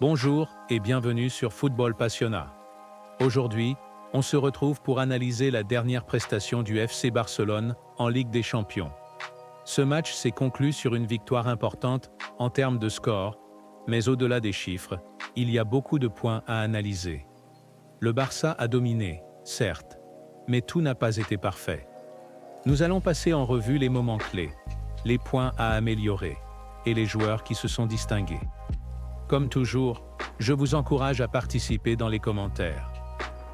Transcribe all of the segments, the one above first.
Bonjour et bienvenue sur Football Passionna. Aujourd'hui, on se retrouve pour analyser la dernière prestation du FC Barcelone en Ligue des Champions. Ce match s'est conclu sur une victoire importante en termes de score, mais au-delà des chiffres, il y a beaucoup de points à analyser. Le Barça a dominé, certes, mais tout n'a pas été parfait. Nous allons passer en revue les moments clés, les points à améliorer et les joueurs qui se sont distingués. Comme toujours, je vous encourage à participer dans les commentaires.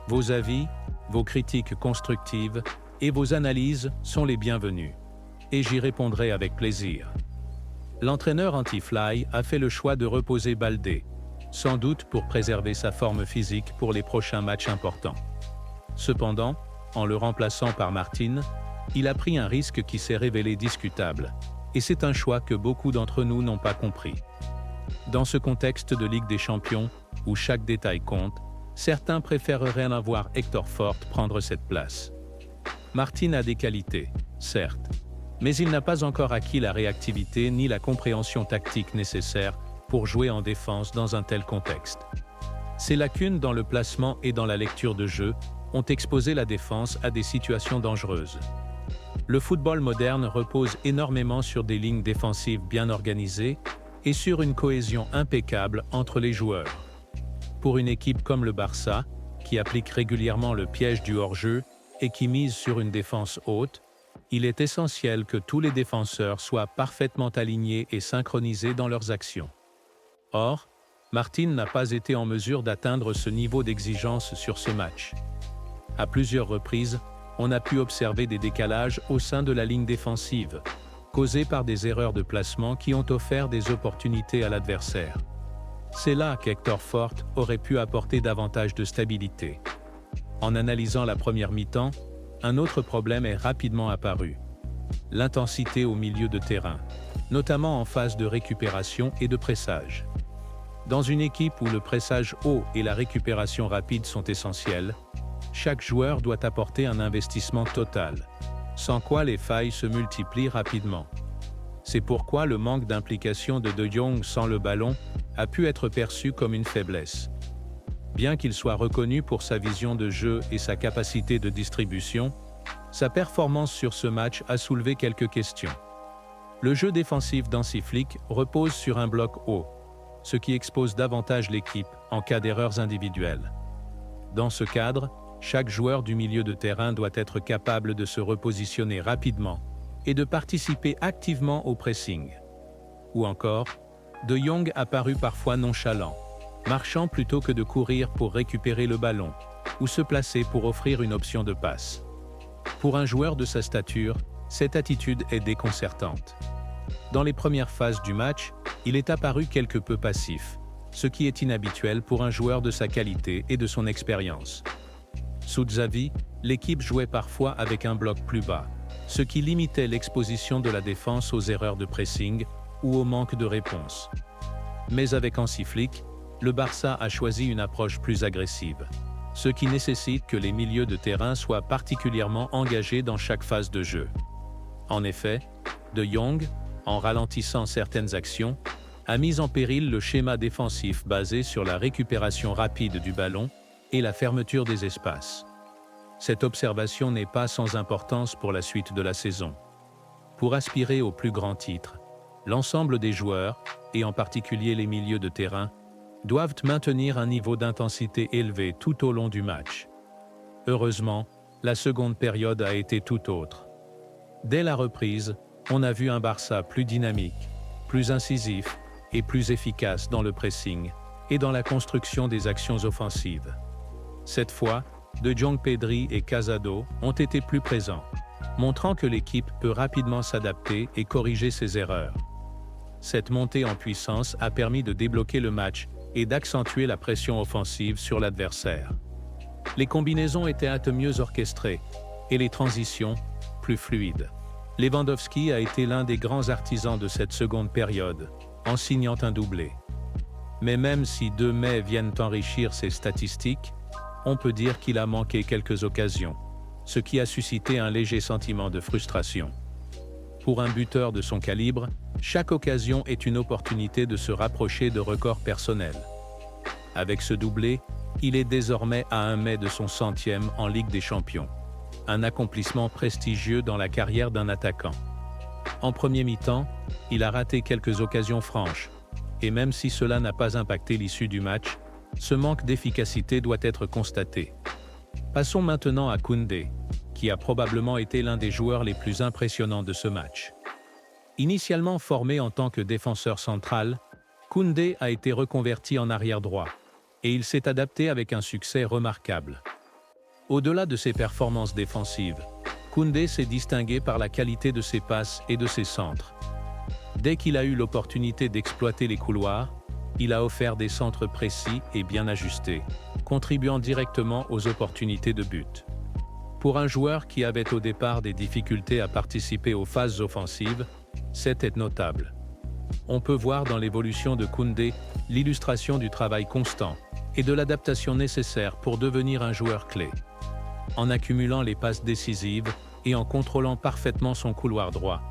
Vos avis, vos critiques constructives et vos analyses sont les bienvenus. Et j'y répondrai avec plaisir. L'entraîneur anti-fly a fait le choix de reposer Baldé, sans doute pour préserver sa forme physique pour les prochains matchs importants. Cependant, en le remplaçant par Martin, il a pris un risque qui s'est révélé discutable, et c'est un choix que beaucoup d'entre nous n'ont pas compris. Dans ce contexte de Ligue des Champions, où chaque détail compte, certains préféreraient voir Hector Fort prendre cette place. Martin a des qualités, certes, mais il n'a pas encore acquis la réactivité ni la compréhension tactique nécessaires pour jouer en défense dans un tel contexte. Ces lacunes dans le placement et dans la lecture de jeu ont exposé la défense à des situations dangereuses. Le football moderne repose énormément sur des lignes défensives bien organisées et sur une cohésion impeccable entre les joueurs. Pour une équipe comme le Barça, qui applique régulièrement le piège du hors-jeu et qui mise sur une défense haute, il est essentiel que tous les défenseurs soient parfaitement alignés et synchronisés dans leurs actions. Or, Martin n'a pas été en mesure d'atteindre ce niveau d'exigence sur ce match. À plusieurs reprises, on a pu observer des décalages au sein de la ligne défensive, causés par des erreurs de placement qui ont offert des opportunités à l'adversaire. C'est là qu'Hector Fort aurait pu apporter davantage de stabilité. En analysant la première mi-temps, un autre problème est rapidement apparu. L'intensité au milieu de terrain, notamment en phase de récupération et de pressage. Dans une équipe où le pressage haut et la récupération rapide sont essentiels, chaque joueur doit apporter un investissement total, sans quoi les failles se multiplient rapidement. C'est pourquoi le manque d'implication de Jong sans le ballon a pu être perçu comme une faiblesse. Bien qu'il soit reconnu pour sa vision de jeu et sa capacité de distribution, sa performance sur ce match a soulevé quelques questions. Le jeu défensif d'Hansi Flick repose sur un bloc haut, ce qui expose davantage l'équipe en cas d'erreurs individuelles. Dans ce cadre, chaque joueur du milieu de terrain doit être capable de se repositionner rapidement et de participer activement au pressing. Ou encore, De Jong a paru parfois nonchalant, marchant plutôt que de courir pour récupérer le ballon, ou se placer pour offrir une option de passe. Pour un joueur de sa stature, cette attitude est déconcertante. Dans les premières phases du match, il est apparu quelque peu passif, ce qui est inhabituel pour un joueur de sa qualité et de son expérience. Sous Xavi, l'équipe jouait parfois avec un bloc plus bas, ce qui limitait l'exposition de la défense aux erreurs de pressing ou au manque de réponse. Mais avec Hansi Flick, le Barça a choisi une approche plus agressive, ce qui nécessite que les milieux de terrain soient particulièrement engagés dans chaque phase de jeu. En effet, De Jong, en ralentissant certaines actions, a mis en péril le schéma défensif basé sur la récupération rapide du ballon et la fermeture des espaces. Cette observation n'est pas sans importance pour la suite de la saison. Pour aspirer au plus grand titre, l'ensemble des joueurs, et en particulier les milieux de terrain, doivent maintenir un niveau d'intensité élevé tout au long du match. Heureusement, la seconde période a été tout autre. Dès la reprise, on a vu un Barça plus dynamique, plus incisif et plus efficace dans le pressing et dans la construction des actions offensives. Cette fois, De Jong, Pedri et Casado ont été plus présents, montrant que l'équipe peut rapidement s'adapter et corriger ses erreurs. Cette montée en puissance a permis de débloquer le match et d'accentuer la pression offensive sur l'adversaire. Les combinaisons étaient un peu mieux orchestrées et les transitions plus fluides. Lewandowski a été l'un des grands artisans de cette seconde période, en signant un doublé. Mais même si 2 mai viennent enrichir ses statistiques, on peut dire qu'il a manqué quelques occasions, ce qui a suscité un léger sentiment de frustration. Pour un buteur de son calibre, chaque occasion est une opportunité de se rapprocher de records personnels. Avec ce doublé, il est désormais à un mai de son 100e en Ligue des Champions. Un accomplissement prestigieux dans la carrière d'un attaquant. En premier mi-temps, il a raté quelques occasions franches, et même si cela n'a pas impacté l'issue du match, ce manque d'efficacité doit être constaté. Passons maintenant à Koundé, qui a probablement été l'un des joueurs les plus impressionnants de ce match. Initialement formé en tant que défenseur central, Koundé a été reconverti en arrière droit, et il s'est adapté avec un succès remarquable. Au-delà de ses performances défensives, Koundé s'est distingué par la qualité de ses passes et de ses centres. Dès qu'il a eu l'opportunité d'exploiter les couloirs, il a offert des centres précis et bien ajustés, contribuant directement aux opportunités de but. Pour un joueur qui avait au départ des difficultés à participer aux phases offensives, c'était notable. On peut voir dans l'évolution de Koundé l'illustration du travail constant et de l'adaptation nécessaire pour devenir un joueur clé. En accumulant les passes décisives et en contrôlant parfaitement son couloir droit,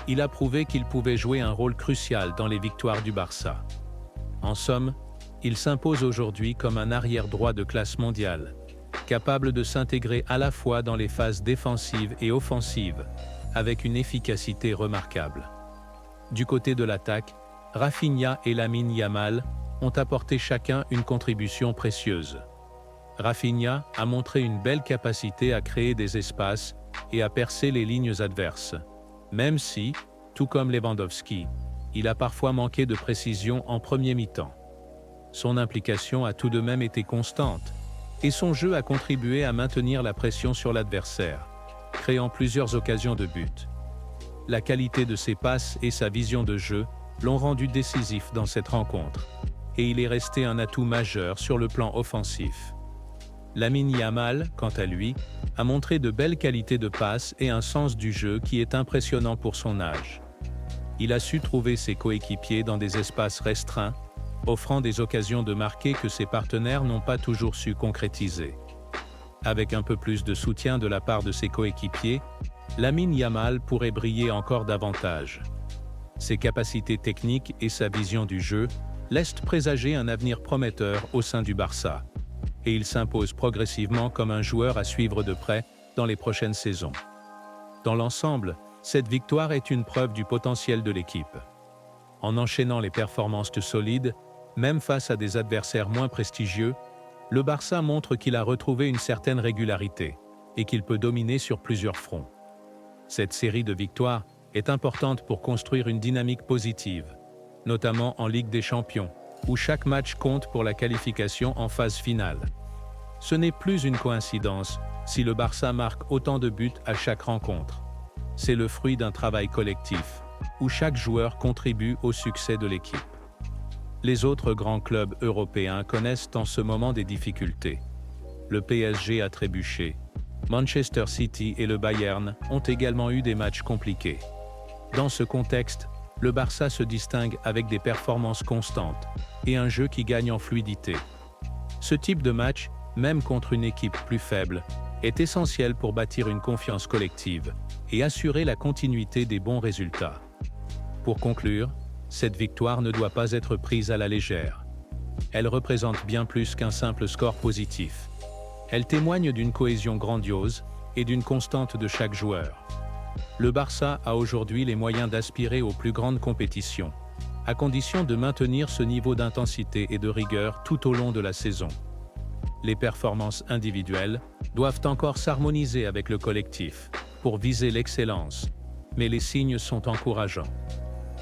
il a prouvé qu'il pouvait jouer un rôle crucial dans les victoires du Barça. En somme, il s'impose aujourd'hui comme un arrière droit de classe mondiale, capable de s'intégrer à la fois dans les phases défensives et offensives, avec une efficacité remarquable. Du côté de l'attaque, Raphinha et Lamine Yamal ont apporté chacun une contribution précieuse. Raphinha a montré une belle capacité à créer des espaces et à percer les lignes adverses, même si, tout comme Lewandowski, il a parfois manqué de précision en premier mi-temps. Son implication a tout de même été constante, et son jeu a contribué à maintenir la pression sur l'adversaire, créant plusieurs occasions de but. La qualité de ses passes et sa vision de jeu l'ont rendu décisif dans cette rencontre, et il est resté un atout majeur sur le plan offensif. Lamine Yamal, quant à lui, a montré de belles qualités de passe et un sens du jeu qui est impressionnant pour son âge. Il a su trouver ses coéquipiers dans des espaces restreints, offrant des occasions de marquer que ses partenaires n'ont pas toujours su concrétiser. Avec un peu plus de soutien de la part de ses coéquipiers, Lamine Yamal pourrait briller encore davantage. Ses capacités techniques et sa vision du jeu laissent présager un avenir prometteur au sein du Barça, et il s'impose progressivement comme un joueur à suivre de près dans les prochaines saisons. Dans l'ensemble, cette victoire est une preuve du potentiel de l'équipe. En enchaînant les performances solides, même face à des adversaires moins prestigieux, le Barça montre qu'il a retrouvé une certaine régularité et qu'il peut dominer sur plusieurs fronts. Cette série de victoires est importante pour construire une dynamique positive, notamment en Ligue des Champions, où chaque match compte pour la qualification en phase finale. Ce n'est plus une coïncidence si le Barça marque autant de buts à chaque rencontre. C'est le fruit d'un travail collectif, où chaque joueur contribue au succès de l'équipe. Les autres grands clubs européens connaissent en ce moment des difficultés. Le PSG a trébuché. Manchester City et le Bayern ont également eu des matchs compliqués. Dans ce contexte, le Barça se distingue avec des performances constantes et un jeu qui gagne en fluidité. Ce type de match, même contre une équipe plus faible, est essentiel pour bâtir une confiance collective et assurer la continuité des bons résultats. Pour conclure, cette victoire ne doit pas être prise à la légère. Elle représente bien plus qu'un simple score positif. Elle témoigne d'une cohésion grandiose et d'une constante de chaque joueur. Le Barça a aujourd'hui les moyens d'aspirer aux plus grandes compétitions, à condition de maintenir ce niveau d'intensité et de rigueur tout au long de la saison. Les performances individuelles doivent encore s'harmoniser avec le collectif pour viser l'excellence, mais les signes sont encourageants.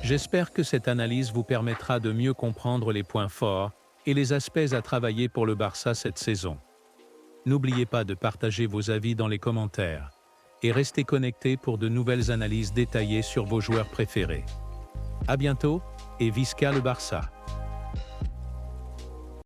J'espère que cette analyse vous permettra de mieux comprendre les points forts et les aspects à travailler pour le Barça cette saison. N'oubliez pas de partager vos avis dans les commentaires et restez connectés pour de nouvelles analyses détaillées sur vos joueurs préférés. À bientôt et Visca le Barça!